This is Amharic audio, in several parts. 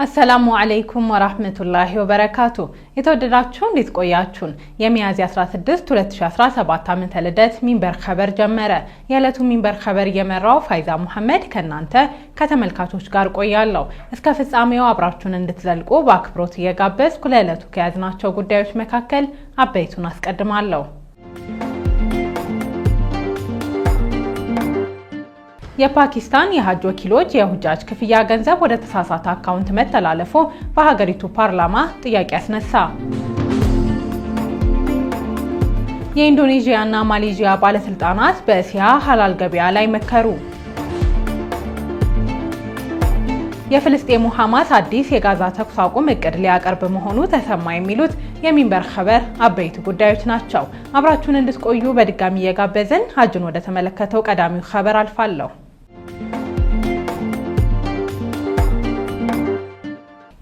አሰላሙ አለይኩም ወራህመቱላሂ ወበረካቱ የተወደዳችሁ እንዴት ቆያችሁን የሚያዝያ 16 2017 ዓመተ ልደት ሚንበር ኸበር ጀመረ የዕለቱ ሚንበር ኸበር የመራው ፋይዛ መሐመድ ከናንተ ከተመልካቾች ጋር ቆያለሁ እስከ ፍጻሜው አብራችሁን እንድትዘልቁ በአክብሮት እየጋበዝኩ ለዕለቱ ከያዝናቸው ጉዳዮች መካከል አበይቱን አስቀድማለሁ የፓኪስታን የሐጅ ወኪሎች የሁጃጅ ክፍያ ገንዘብ ወደ ተሳሳተ አካውንት መተላለፉ በሀገሪቱ ፓርላማ ጥያቄ አስነሳ። የኢንዶኔዥያና ማሌዥያ ባለስልጣናት በእስያ ሐላል ገበያ ላይ መከሩ። የፍልስጤሙ ሐማስ አዲስ የጋዛ ተኩስ አቁም እቅድ ሊያቀርብ መሆኑ ተሰማ የሚሉት የሚንበር ኸበር አበይት ጉዳዮች ናቸው። አብራችሁን እንድትቆዩ በድጋሚ እየጋበዝን ሐጅን ወደ ተመለከተው ቀዳሚው ኸበር አልፋለሁ።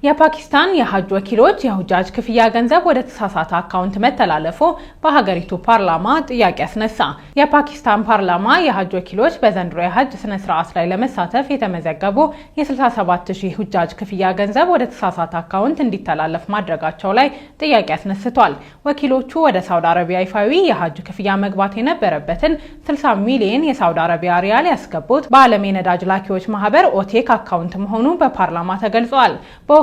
የፓኪስታን የሐጅ ወኪሎች የሁጃጅ ክፍያ ገንዘብ ወደ ተሳሳተ አካውንት መተላለፉ በሀገሪቱ ፓርላማ ጥያቄ አስነሳ። የፓኪስታን ፓርላማ የሐጅ ወኪሎች በዘንድሮ የሐጅ ስነ ስርዓት ላይ ለመሳተፍ የተመዘገቡ የ67000 ሁጃጅ ክፍያ ገንዘብ ወደ ተሳሳተ አካውንት እንዲተላለፍ ማድረጋቸው ላይ ጥያቄ አስነስቷል። ወኪሎቹ ወደ ሳውዲ አረቢያ ይፋዊ የሐጅ ክፍያ መግባት የነበረበትን 60 ሚሊዮን የሳውዲ አረቢያ ሪያል ያስገቡት በዓለም የነዳጅ ላኪዎች ማህበር ኦቴክ አካውንት መሆኑ በፓርላማ ተገልጿል።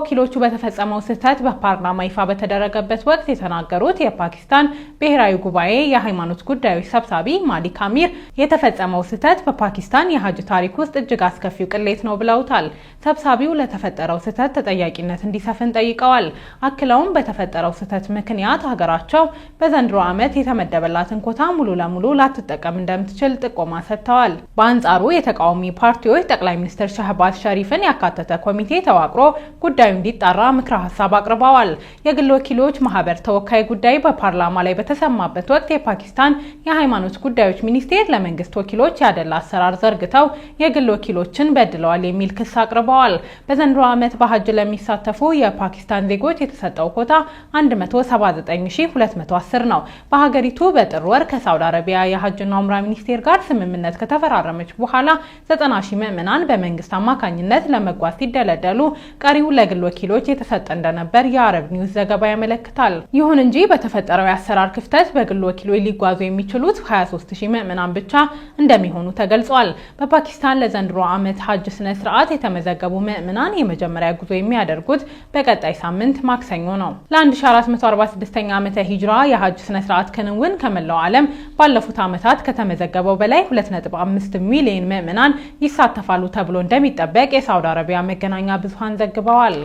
ወኪሎቹ በተፈጸመው ስህተት በፓርላማ ይፋ በተደረገበት ወቅት የተናገሩት የፓኪስታን ብሔራዊ ጉባኤ የሃይማኖት ጉዳዮች ሰብሳቢ ማሊክ አሚር የተፈጸመው ስህተት በፓኪስታን የሐጅ ታሪክ ውስጥ እጅግ አስከፊው ቅሌት ነው ብለውታል። ሰብሳቢው ለተፈጠረው ስህተት ተጠያቂነት እንዲሰፍን ጠይቀዋል። አክለውም በተፈጠረው ስህተት ምክንያት ሀገራቸው በዘንድሮ ዓመት የተመደበላትን ኮታ ሙሉ ለሙሉ ላትጠቀም እንደምትችል ጥቆማ ሰጥተዋል። በአንጻሩ የተቃዋሚ ፓርቲዎች ጠቅላይ ሚኒስትር ሻህባዝ ሸሪፍን ያካተተ ኮሚቴ ተዋቅሮ ጉዳዩ እንዲጣራ ምክረ ሀሳብ አቅርበዋል። የግል ወኪሎች ማህበር ተወካይ ጉዳይ በፓርላማ ላይ በተሰማበት ወቅት የፓኪስታን የሃይማኖት ጉዳዮች ሚኒስቴር ለመንግስት ወኪሎች ያደላ አሰራር ዘርግተው የግል ወኪሎችን በድለዋል የሚል ክስ አቅርበዋል። በዘንድሮ ዓመት በሐጅ ለሚሳተፉ የፓኪስታን ዜጎች የተሰጠው ኮታ 179210 ነው። በሀገሪቱ በጥር ወር ከሳውዲ አረቢያ የሐጅና ዑምራ ሚኒስቴር ጋር ስምምነት ከተፈራረመች በኋላ 90000 ምዕመናን በመንግስት አማካኝነት ለመጓዝ ሲደለደሉ ቀሪው ለግል ወኪሎች የተሰጠ እንደነበር የአረብ ኒውስ ዘገባ ያመለክታል። ይሁን እንጂ በተፈጠረው የአሰራር ክፍተት በግል ወኪሎች ሊጓዙ የሚችሉት 23000 ምዕመናን ብቻ እንደሚሆኑ ተገልጿል። በፓኪስታን ለዘንድሮ ዓመት ሐጅ ስነ ስርዓት የተመዘገቡ ምዕመናን የመጀመሪያ ጉዞ የሚያደርጉት በቀጣይ ሳምንት ማክሰኞ ነው። ለ1446ኛ ዓመተ ሂጅራ የሐጅ ስነ ስርዓት ክንውን ከመላው ዓለም ባለፉት ዓመታት ከተመዘገበው በላይ 2.5 ሚሊዮን ምዕመናን ይሳተፋሉ ተብሎ እንደሚጠበቅ የሳውዲ አረቢያ መገናኛ ብዙሃን ዘግበዋል።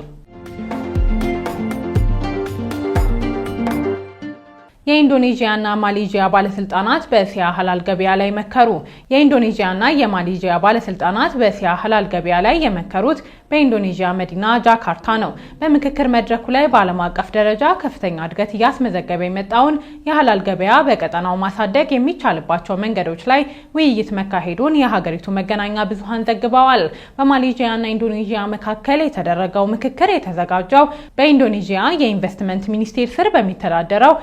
የኢንዶኔዥያና ማሌዥያ ባለስልጣናት በእስያ ሐላል ገበያ ላይ መከሩ። የኢንዶኔዥያና የማሌዥያ ባለስልጣናት በእስያ ሐላል ገበያ ላይ የመከሩት በኢንዶኔዥያ መዲና ጃካርታ ነው። በምክክር መድረኩ ላይ በዓለም አቀፍ ደረጃ ከፍተኛ እድገት እያስመዘገበ የመጣውን የሐላል ገበያ በቀጠናው ማሳደግ የሚቻልባቸው መንገዶች ላይ ውይይት መካሄዱን የሀገሪቱ መገናኛ ብዙሃን ዘግበዋል። በማሌዥያና ኢንዶኔዥያ መካከል የተደረገው ምክክር የተዘጋጀው በኢንዶኔዥያ የኢንቨስትመንት ሚኒስቴር ስር በሚተዳደረው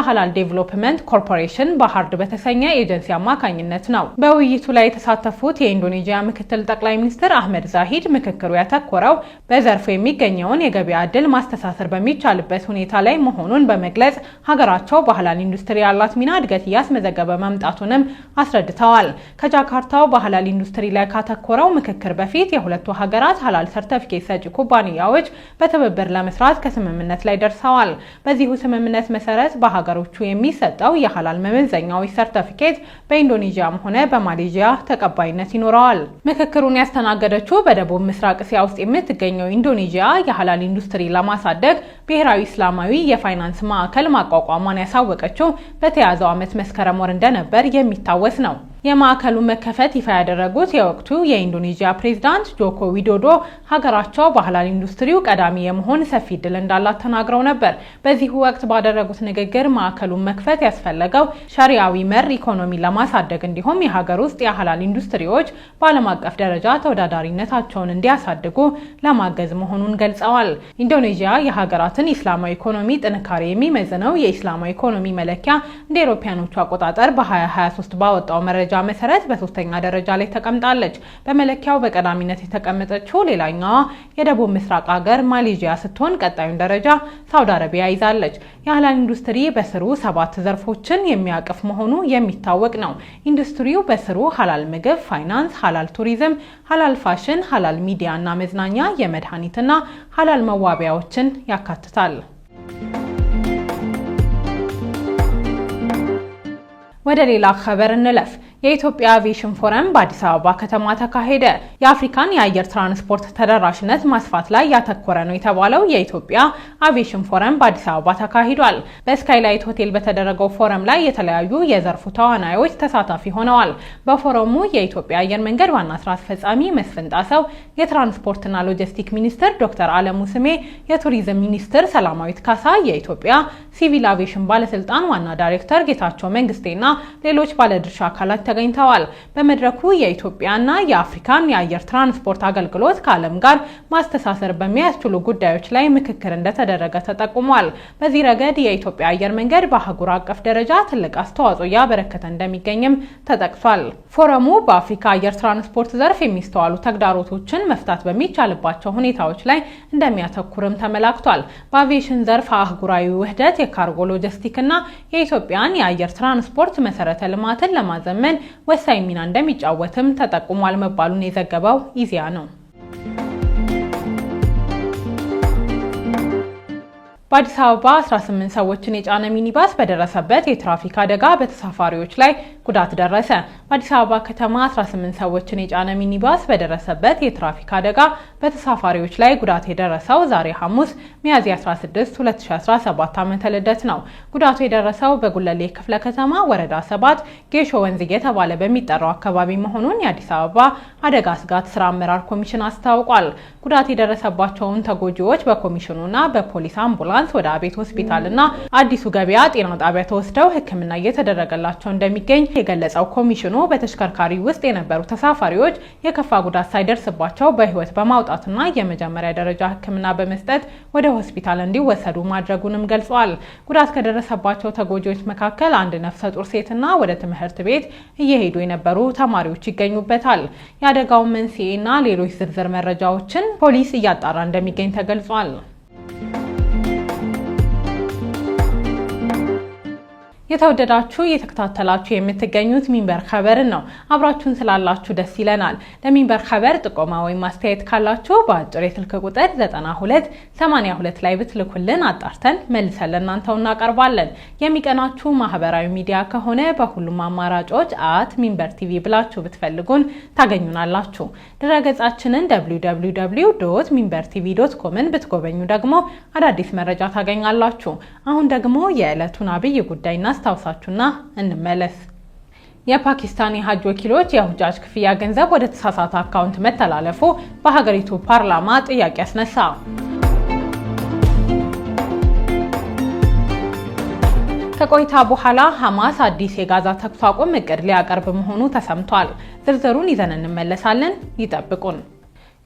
ሐላል ዴቨሎፕመንት ኮርፖሬሽን በሃርድ በተሰኘ ኤጀንሲ አማካኝነት ነው። በውይይቱ ላይ የተሳተፉት የኢንዶኔዥያ ምክትል ጠቅላይ ሚኒስትር አህመድ ዛሂድ ምክክሩ ያተኮረው በዘርፉ የሚገኘውን የገበያ ዕድል ማስተሳሰር በሚቻልበት ሁኔታ ላይ መሆኑን በመግለጽ ሀገራቸው በሐላል ኢንዱስትሪ ያላት ሚና እድገት እያስመዘገበ መምጣቱንም አስረድተዋል። ከጃካርታው በሐላል ኢንዱስትሪ ላይ ካተኮረው ምክክር በፊት የሁለቱ ሀገራት ሐላል ሰርቲፊኬት ሰጪ ኩባንያዎች በትብብር ለመስራት ከስምምነት ላይ ደርሰዋል። በዚሁ ስምምነት መሰረት በሀገሮቹ የሚሰጠው የሐላል መመዘኛዎች ሰርቲፊኬት በኢንዶኔዥያም ሆነ በማሌዥያ ተቀባይነት ይኖረዋል። ምክክሩን ያስተናገደችው በደቡብ ምስራቅ እስያ ውስጥ የምትገኘው ኢንዶኔዥያ የሐላል ኢንዱስትሪ ለማሳደግ ብሔራዊ እስላማዊ የፋይናንስ ማዕከል ማቋቋሟን ያሳወቀችው በተያዘው ዓመት መስከረም ወር እንደነበር የሚታወስ ነው። የማዕከሉ መከፈት ይፋ ያደረጉት የወቅቱ የኢንዶኔዥያ ፕሬዝዳንት ጆኮ ዊዶዶ ሀገራቸው በሐላል ኢንዱስትሪው ቀዳሚ የመሆን ሰፊ ዕድል እንዳላት ተናግረው ነበር። በዚሁ ወቅት ባደረጉት ንግግር ማዕከሉን መክፈት ያስፈለገው ሸሪዓዊ መር ኢኮኖሚ ለማሳደግ እንዲሁም የሀገር ውስጥ የሐላል ኢንዱስትሪዎች በዓለም አቀፍ ደረጃ ተወዳዳሪነታቸውን እንዲያሳድጉ ለማገዝ መሆኑን ገልጸዋል። ኢንዶኔዥያ የሀገራትን ኢስላማዊ ኢኮኖሚ ጥንካሬ የሚመዝነው የኢስላማዊ ኢኮኖሚ መለኪያ እንደ አውሮፓውያኖቹ አቆጣጠር በ2023 ባወጣው መረጃ መሰረት በ3ኛ ደረጃ ላይ ተቀምጣለች። በመለኪያው በቀዳሚነት የተቀመጠችው ሌላኛዋ የደቡብ ምስራቅ ሀገር ማሌዥያ ስትሆን ቀጣዩን ደረጃ ሳውዲ አረቢያ ይዛለች። የሐላል ኢንዱስትሪ በስሩ 7 ዘርፎችን የሚያቅፍ መሆኑ የሚታወቅ ነው። ኢንዱስትሪው በስሩ ሐላል ምግብ፣ ፋይናንስ፣ ሐላል ቱሪዝም፣ ሐላል ፋሽን፣ ሐላል ሚዲያ እና መዝናኛ፣ የመድኃኒትና ሐላል መዋቢያዎችን ያካትታል። ወደ ሌላ ኸበር እንለፍ። የኢትዮጵያ አቪዬሽን ፎረም በአዲስ አበባ ከተማ ተካሄደ። የአፍሪካን የአየር ትራንስፖርት ተደራሽነት ማስፋት ላይ ያተኮረ ነው የተባለው የኢትዮጵያ አቪዬሽን ፎረም በአዲስ አበባ ተካሂዷል። በስካይላይት ሆቴል በተደረገው ፎረም ላይ የተለያዩ የዘርፉ ተዋናዮች ተሳታፊ ሆነዋል። በፎረሙ የኢትዮጵያ አየር መንገድ ዋና ስራ አስፈጻሚ መስፍን ጣሰው፣ የትራንስፖርትና ሎጂስቲክ ሚኒስትር ዶክተር አለሙ ስሜ፣ የቱሪዝም ሚኒስትር ሰላማዊት ካሳ፣ የኢትዮጵያ ሲቪል አቪዬሽን ባለስልጣን ዋና ዳይሬክተር ጌታቸው መንግስቴና ሌሎች ባለድርሻ አካላት ተገኝተዋል። በመድረኩ የኢትዮጵያና የአፍሪካን የአየር ትራንስፖርት አገልግሎት ከዓለም ጋር ማስተሳሰር በሚያስችሉ ጉዳዮች ላይ ምክክር እንደተደረገ ተጠቁሟል። በዚህ ረገድ የኢትዮጵያ አየር መንገድ በአህጉር አቀፍ ደረጃ ትልቅ አስተዋጽኦ እያበረከተ እንደሚገኝም ተጠቅሷል። ፎረሙ በአፍሪካ አየር ትራንስፖርት ዘርፍ የሚስተዋሉ ተግዳሮቶችን መፍታት በሚቻልባቸው ሁኔታዎች ላይ እንደሚያተኩርም ተመላክቷል። በአቪዬሽን ዘርፍ አህጉራዊ ውህደት፣ የካርጎ ሎጂስቲክ እና የኢትዮጵያን የአየር ትራንስፖርት መሰረተ ልማትን ለማዘመን ወሳኝ ሚና እንደሚጫወትም ተጠቁሟል መባሉን የዘገበው ኢዜአ ነው። በአዲስ አበባ 18 ሰዎችን የጫነ ሚኒባስ በደረሰበት የትራፊክ አደጋ በተሳፋሪዎች ላይ ጉዳት ደረሰ። በአዲስ አበባ ከተማ 18 ሰዎችን የጫነ ሚኒባስ በደረሰበት የትራፊክ አደጋ በተሳፋሪዎች ላይ ጉዳት የደረሰው ዛሬ ሐሙስ ሚያዝያ 16 2017 ዓ.ም ልደት ነው። ጉዳቱ የደረሰው በጉለሌ ክፍለ ከተማ ወረዳ 7 ጌሾ ወንዝ እየተባለ በሚጠራው አካባቢ መሆኑን የአዲስ አበባ አደጋ ስጋት ስራ አመራር ኮሚሽን አስታውቋል። ጉዳት የደረሰባቸውን ተጎጂዎች በኮሚሽኑና በፖሊስ አምቡላንስ ወደ አቤት ሆስፒታልና አዲሱ ገበያ ጤና ጣቢያ ተወስደው ሕክምና እየተደረገላቸው እንደሚገኝ የገለጸው ኮሚሽኑ በተሽከርካሪ ውስጥ የነበሩ ተሳፋሪዎች የከፋ ጉዳት ሳይደርስባቸው በህይወት በማውጣትና የመጀመሪያ ደረጃ ሕክምና በመስጠት ወደ ሆስፒታል እንዲወሰዱ ማድረጉንም ገልጿል። ጉዳት ከደረሰባቸው ተጎጂዎች መካከል አንድ ነፍሰ ጡር ሴትና ወደ ትምህርት ቤት እየሄዱ የነበሩ ተማሪዎች ይገኙበታል። የአደጋውን መንስኤና ሌሎች ዝርዝር መረጃዎችን ፖሊስ እያጣራ እንደሚገኝ ተገልጿል። የተወደዳችሁ እየተከታተላችሁ የምትገኙት ሚንበር ኸበርን ነው። አብራችሁን ስላላችሁ ደስ ይለናል። ለሚንበር ኸበር ጥቆማ ወይም ማስተያየት ካላችሁ በአጭር የስልክ ቁጥር 9282 ላይ ብትልኩልን አጣርተን መልሰን ለእናንተው እናቀርባለን። የሚቀናችሁ ማህበራዊ ሚዲያ ከሆነ በሁሉም አማራጮች ሚንበር ቲቪ ብላችሁ ብትፈልጉን ታገኙናላችሁ። ድረገጻችንን www.minbertv.com ብትጎበኙ ደግሞ አዳዲስ መረጃ ታገኛላችሁ። አሁን ደግሞ የዕለቱን አብይ ጉዳይና አስታውሳችሁና እንመለስ። የፓኪስታን የሐጅ ወኪሎች የሁጃጅ ክፍያ ገንዘብ ወደ ተሳሳተ አካውንት መተላለፉ በሀገሪቱ ፓርላማ ጥያቄ አስነሳ። ከቆይታ በኋላ ሐማስ አዲስ የጋዛ ተኩስ አቁም እቅድ ሊያቀርብ መሆኑ ተሰምቷል። ዝርዝሩን ይዘን እንመለሳለን። ይጠብቁን።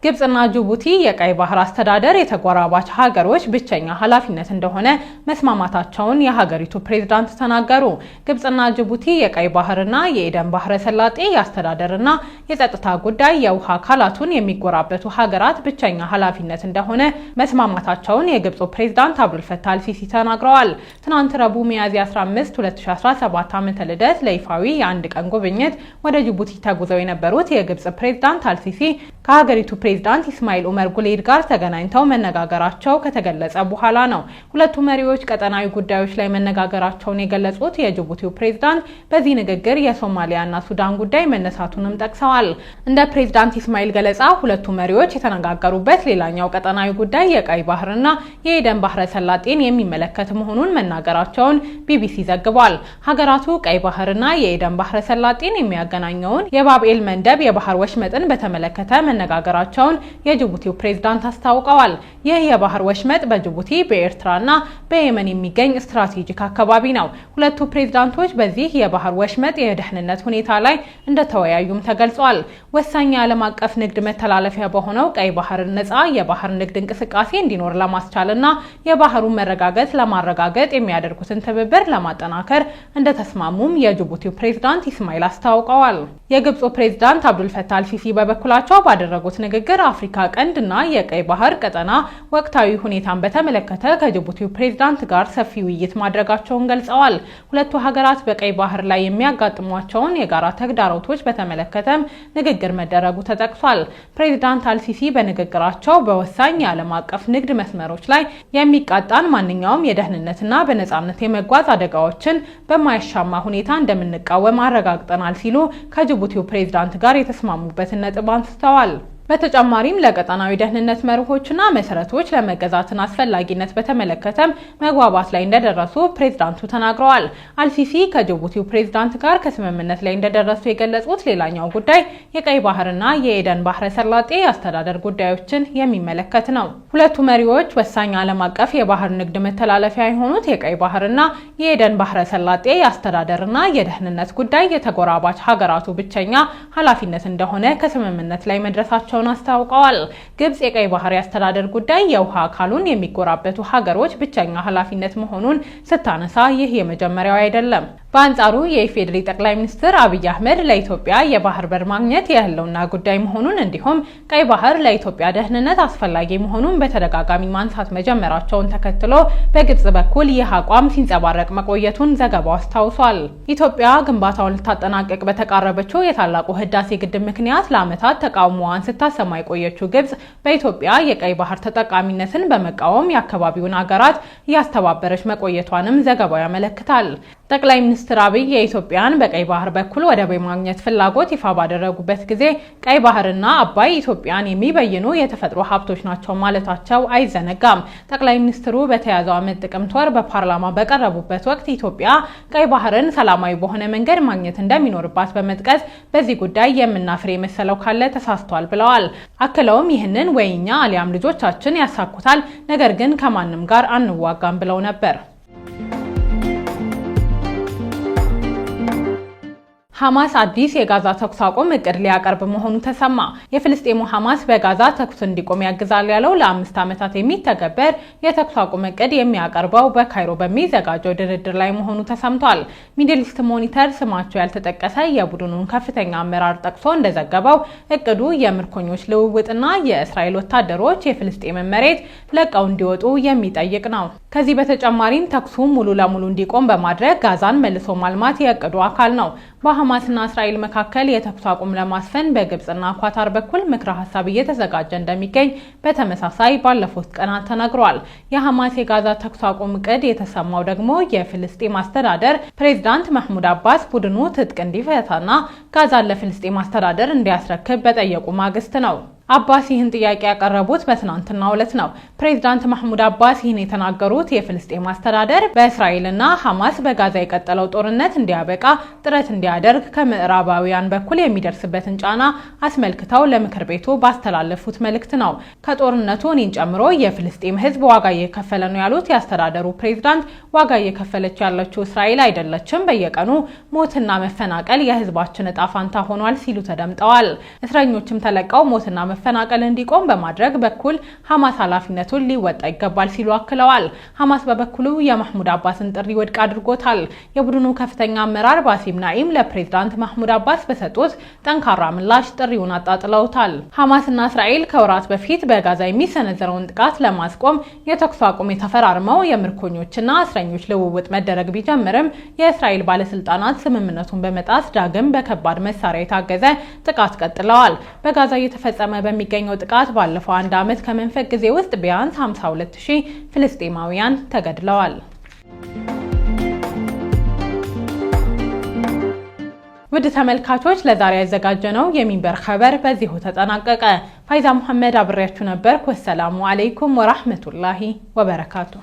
ግብጽና ጅቡቲ የቀይ ባህር አስተዳደር የተጎራባች ሀገሮች ብቸኛ ኃላፊነት እንደሆነ መስማማታቸውን የሀገሪቱ ፕሬዝዳንት ተናገሩ። ግብጽና ጅቡቲ የቀይ ባህርና የኤደን ባህረ ሰላጤ የአስተዳደርና የጸጥታ ጉዳይ የውሃ አካላቱን የሚጎራበቱ ሀገራት ብቸኛ ኃላፊነት እንደሆነ መስማማታቸውን የግብጹ ፕሬዝዳንት አብዱልፈታህ አልሲሲ ተናግረዋል። ትናንት ረቡዕ ሚያዝያ 15 2017 ዓ.ም ልደት ለይፋዊ የአንድ ቀን ጉብኝት ወደ ጅቡቲ ተጉዘው የነበሩት የግብጽ ፕሬዝዳንት አልሲሲ ከሀገሪቱ ፕሬዝዳንት ኢስማኤል ኡመር ጉሌድ ጋር ተገናኝተው መነጋገራቸው ከተገለጸ በኋላ ነው። ሁለቱ መሪዎች ቀጠናዊ ጉዳዮች ላይ መነጋገራቸውን የገለጹት የጅቡቲው ፕሬዝዳንት በዚህ ንግግር የሶማሊያና ሱዳን ጉዳይ መነሳቱንም ጠቅሰዋል። እንደ ፕሬዝዳንት ኢስማኤል ገለጻ ሁለቱ መሪዎች የተነጋገሩበት ሌላኛው ቀጠናዊ ጉዳይ የቀይ ባህርና የኤደን ባህረ ሰላጤን የሚመለከት መሆኑን መናገራቸውን ቢቢሲ ዘግቧል። ሀገራቱ ቀይ ባህርና የኤደን ባህረ ሰላጤን የሚያገናኘውን የባብኤል መንደብ የባህር ወሽመጥን በተመለከተ መነጋገራቸውን የጅቡቲው ፕሬዝዳንት አስታውቀዋል። ይህ የባህር ወሽመጥ በጅቡቲ በኤርትራና በየመን የሚገኝ ስትራቴጂክ አካባቢ ነው። ሁለቱ ፕሬዝዳንቶች በዚህ የባህር ወሽመጥ የደህንነት ሁኔታ ላይ እንደተወያዩም ተገልጿል። ወሳኝ የዓለም አቀፍ ንግድ መተላለፊያ በሆነው ቀይ ባህር ነፃ የባህር ንግድ እንቅስቃሴ እንዲኖር ለማስቻልና የባህሩን መረጋጋት ለማረጋገጥ የሚያደርጉትን ትብብር ለማጠናከር እንደተስማሙም የጅቡቲው ፕሬዝዳንት ኢስማኤል አስታውቀዋል። የግብፁ ፕሬዝዳንት አብዱልፈታህ አልሲሲ በበኩላቸው ባደረጉት ንግግር አፍሪካ ቀንድና የቀይ ባህር ቀጠና ወቅታዊ ሁኔታን በተመለከተ ከጅቡቲው ፕሬዝዳንት ጋር ሰፊ ውይይት ማድረጋቸውን ገልጸዋል። ሁለቱ ሀገራት በቀይ ባህር ላይ የሚያጋጥሟቸውን የጋራ ተግዳሮቶች በተመለከተም ንግግር መደረጉ ተጠቅሷል። ፕሬዝዳንት አልሲሲ በንግግራቸው በወሳኝ የዓለም አቀፍ ንግድ መስመሮች ላይ የሚቃጣን ማንኛውም የደህንነትና በነጻነት የመጓዝ አደጋዎችን በማያሻማ ሁኔታ እንደምንቃወም አረጋግጠናል ሲሉ ከጅቡቲው ፕሬዝዳንት ጋር የተስማሙበትን ነጥብ አንስተዋል። በተጨማሪም ለቀጠናዊ ደህንነት መርሆችና መሰረቶች ለመገዛትን አስፈላጊነት በተመለከተም መግባባት ላይ እንደደረሱ ፕሬዝዳንቱ ተናግረዋል። አልሲሲ ከጅቡቲው ፕሬዝዳንት ጋር ከስምምነት ላይ እንደደረሱ የገለጹት ሌላኛው ጉዳይ የቀይ ባህርና የኤደን ባህረ ሰላጤ አስተዳደር ጉዳዮችን የሚመለከት ነው። ሁለቱ መሪዎች ወሳኝ ዓለም አቀፍ የባህር ንግድ መተላለፊያ የሆኑት የቀይ ባህርና የኤደን ባህረ ሰላጤ አስተዳደርና የደህንነት ጉዳይ የተጎራባች ሀገራቱ ብቸኛ ኃላፊነት እንደሆነ ከስምምነት ላይ መድረሳቸው አስታውቀዋል። ግብጽ የቀይ ባህር አስተዳደር ጉዳይ የውሃ አካሉን የሚጎራበቱ ሀገሮች ብቸኛ ኃላፊነት መሆኑን ስታነሳ ይህ የመጀመሪያው አይደለም። በአንጻሩ የኢፌዴሪ ጠቅላይ ሚኒስትር አብይ አህመድ ለኢትዮጵያ የባህር በር ማግኘት የህልውና ጉዳይ መሆኑን እንዲሁም ቀይ ባህር ለኢትዮጵያ ደህንነት አስፈላጊ መሆኑን በተደጋጋሚ ማንሳት መጀመራቸውን ተከትሎ በግብጽ በኩል ይህ አቋም ሲንጸባረቅ መቆየቱን ዘገባው አስታውሷል። ኢትዮጵያ ግንባታውን ልታጠናቀቅ በተቃረበችው የታላቁ ህዳሴ ግድብ ምክንያት ለዓመታት ተቃውሞዋን ስታሰማ የቆየችው ግብጽ በኢትዮጵያ የቀይ ባህር ተጠቃሚነትን በመቃወም የአካባቢውን ሀገራት እያስተባበረች መቆየቷንም ዘገባው ያመለክታል። ጠቅላይ ሚኒስትር አብይ የኢትዮጵያን በቀይ ባህር በኩል ወደብ የማግኘት ፍላጎት ይፋ ባደረጉበት ጊዜ ቀይ ባህርና አባይ ኢትዮጵያን የሚበይኑ የተፈጥሮ ሀብቶች ናቸው ማለታቸው አይዘነጋም። ጠቅላይ ሚኒስትሩ በተያዘው ዓመት ጥቅምት ወር በፓርላማ በቀረቡበት ወቅት ኢትዮጵያ ቀይ ባህርን ሰላማዊ በሆነ መንገድ ማግኘት እንደሚኖርባት በመጥቀስ በዚህ ጉዳይ የምናፍር የመሰለው ካለ ተሳስቷል ብለዋል። አክለውም ይህንን ወይ እኛ አሊያም ልጆቻችን ያሳኩታል፣ ነገር ግን ከማንም ጋር አንዋጋም ብለው ነበር። ሐማስ አዲስ የጋዛ ተኩስ አቁም እቅድ ሊያቀርብ መሆኑ ተሰማ። የፍልስጤሙ ሐማስ በጋዛ ተኩስ እንዲቆም ያግዛል ያለው ለ5 ዓመታት የሚተገበር የተኩስ አቁም እቅድ የሚያቀርበው በካይሮ በሚዘጋጀው ድርድር ላይ መሆኑ ተሰምቷል። ሚድል ኢስት ሞኒተር ስማቸው ያልተጠቀሰ የቡድኑን ከፍተኛ አመራር ጠቅሶ እንደዘገበው እቅዱ የምርኮኞች ልውውጥና የእስራኤል ወታደሮች የፍልስጤምን መሬት ለቀው እንዲወጡ የሚጠይቅ ነው። ከዚህ በተጨማሪም ተኩሱ ሙሉ ለሙሉ እንዲቆም በማድረግ ጋዛን መልሶ ማልማት የእቅዱ አካል ነው። በሐማስና እስራኤል መካከል የተኩስ አቁም ለማስፈን በግብጽና ኳታር በኩል ምክረ ሀሳብ እየተዘጋጀ እንደሚገኝ በተመሳሳይ ባለፉት ቀናት ተነግሯል። የሐማስ የጋዛ ተኩስ አቁም እቅድ የተሰማው ደግሞ የፍልስጤም አስተዳደር ፕሬዝዳንት መሐሙድ አባስ ቡድኑ ትጥቅ እንዲፈታና ጋዛን ለፍልስጤም አስተዳደር እንዲያስረክብ በጠየቁ ማግስት ነው። አባስ ይህን ጥያቄ ያቀረቡት በትናንትናው ዕለት ነው። ፕሬዝዳንት መሐሙድ አባስ ይህን የተናገሩት የፍልስጤም አስተዳደር በእስራኤልና ሐማስ በጋዛ የቀጠለው ጦርነት እንዲያበቃ ጥረት እንዲያደርግ ከምዕራባውያን በኩል የሚደርስበትን ጫና አስመልክተው ለምክር ቤቱ ባስተላለፉት መልእክት ነው። ከጦርነቱ እኔን ጨምሮ የፍልስጤም ሕዝብ ዋጋ እየከፈለ ነው ያሉት የአስተዳደሩ ፕሬዝዳንት ዋጋ እየከፈለች ያለችው እስራኤል አይደለችም፣ በየቀኑ ሞትና መፈናቀል የሕዝባችን እጣ ፋንታ ሆኗል ሲሉ ተደምጠዋል። እስረኞችም ተለቀው ሞትና መፈናቀል እንዲቆም በማድረግ በኩል ሐማስ ኃላፊነቱን ሊወጣ ይገባል ሲሉ አክለዋል። ሐማስ በበኩሉ የመሐሙድ አባስን ጥሪ ውድቅ አድርጎታል። የቡድኑ ከፍተኛ አመራር ባሲም ናኢም ለፕሬዝዳንት መሐሙድ አባስ በሰጡት ጠንካራ ምላሽ ጥሪውን አጣጥለውታል። ሐማስና እስራኤል ከወራት በፊት በጋዛ የሚሰነዘረውን ጥቃት ለማስቆም የተኩስ አቁም የተፈራርመው የምርኮኞችና እስረኞች ልውውጥ መደረግ ቢጀምርም የእስራኤል ባለስልጣናት ስምምነቱን በመጣስ ዳግም በከባድ መሳሪያ የታገዘ ጥቃት ቀጥለዋል። በጋዛ እየተፈጸመ በሚገኘው ጥቃት ባለፈው 1 ዓመት ከመንፈቅ ጊዜ ውስጥ ቢያንስ 52000 ፍልስጤማውያን ተገድለዋል። ውድ ተመልካቾች ለዛሬ ያዘጋጀነው የሚንበር ኸበር በዚሁ ተጠናቀቀ። ፋይዛ መሐመድ አብሬያችሁ ነበር። ወሰላሙ አለይኩም ወራህመቱላሂ ወበረካቱ።